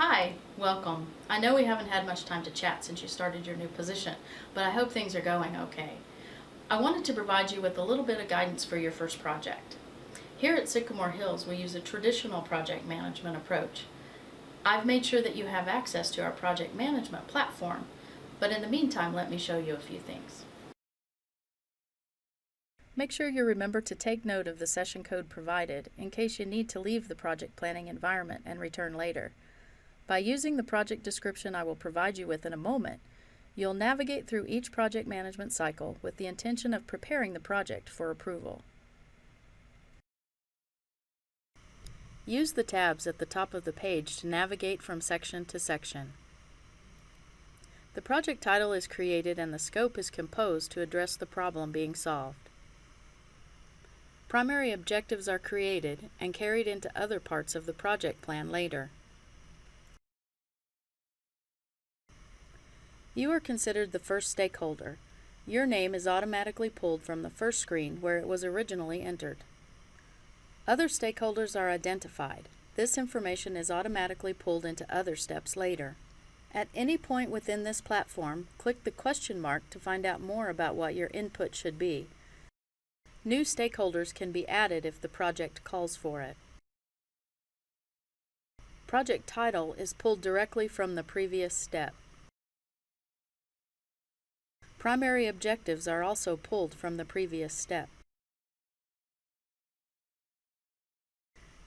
Hi, welcome. I know we haven't had much time to chat since you started your new position, but I hope things are going okay. I wanted to provide you with a little bit of guidance for your first project. Here at Sycamore Hills, we use a traditional project management approach. I've made sure that you have access to our project management platform, but in the meantime, let me show you a few things. Make sure you remember to take note of the session code provided in case you need to leave the project planning environment and return later. By using the project description I will provide you with in a moment, you'll navigate through each project management cycle with the intention of preparing the project for approval. Use the tabs at the top of the page to navigate from section to section. The project title is created and the scope is composed to address the problem being solved. Primary objectives are created and carried into other parts of the project plan later. You are considered the first stakeholder. Your name is automatically pulled from the first screen where it was originally entered. Other stakeholders are identified. This information is automatically pulled into other steps later. At any point within this platform, click the question mark to find out more about what your input should be. New stakeholders can be added if the project calls for it. Project title is pulled directly from the previous step. Primary objectives are also pulled from the previous step.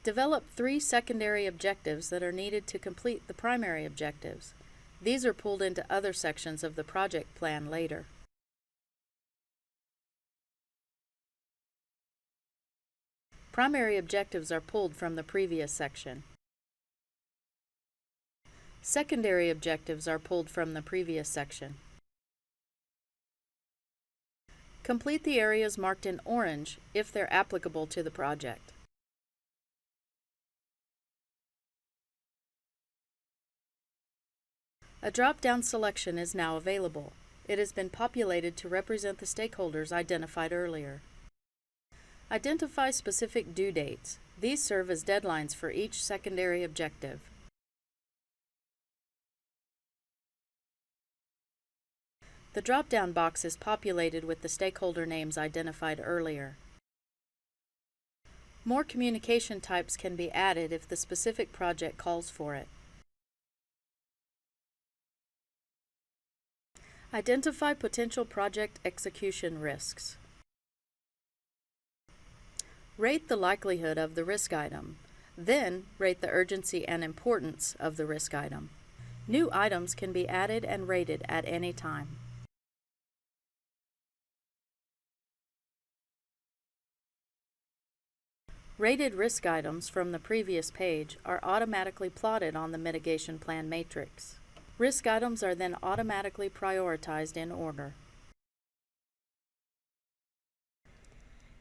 Develop 3 secondary objectives that are needed to complete the primary objectives. These are pulled into other sections of the project plan later. Primary objectives are pulled from the previous section. Secondary objectives are pulled from the previous section. Complete the areas marked in orange if they're applicable to the project. A drop-down selection is now available. It has been populated to represent the stakeholders identified earlier. Identify specific due dates. These serve as deadlines for each secondary objective. The drop-down box is populated with the stakeholder names identified earlier. More communication types can be added if the specific project calls for it. Identify potential project execution risks. Rate the likelihood of the risk item. Then, rate the urgency and importance of the risk item. New items can be added and rated at any time. Rated risk items from the previous page are automatically plotted on the mitigation plan matrix. Risk items are then automatically prioritized in order.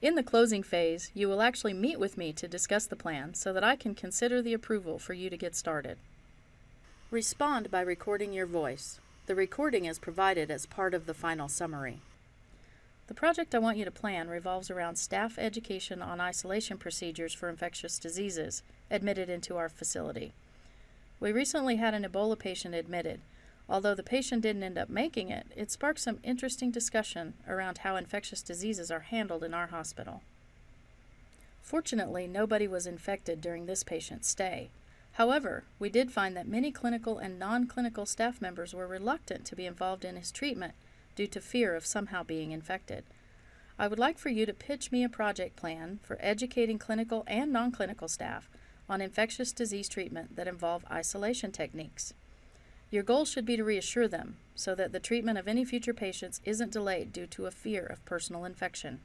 In the closing phase, you will actually meet with me to discuss the plan so that I can consider the approval for you to get started. Respond by recording your voice. The recording is provided as part of the final summary. The project I want you to plan revolves around staff education on isolation procedures for infectious diseases admitted into our facility. We recently had an Ebola patient admitted. Although the patient didn't end up making it, it sparked some interesting discussion around how infectious diseases are handled in our hospital. Fortunately, nobody was infected during this patient's stay. However, we did find that many clinical and non-clinical staff members were reluctant to be involved in his treatment due to fear of somehow being infected. I would like for you to pitch me a project plan for educating clinical and non-clinical staff on infectious disease treatment that involve isolation techniques. Your goal should be to reassure them so that the treatment of any future patients isn't delayed due to a fear of personal infection.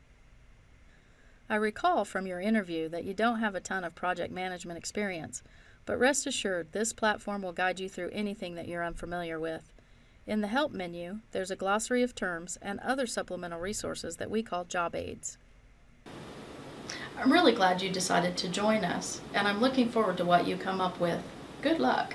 I recall from your interview that you don't have a ton of project management experience, but rest assured this platform will guide you through anything that you're unfamiliar with. In the Help menu, there's a glossary of terms and other supplemental resources that we call job aids. I'm really glad you decided to join us, and I'm looking forward to what you come up with. Good luck!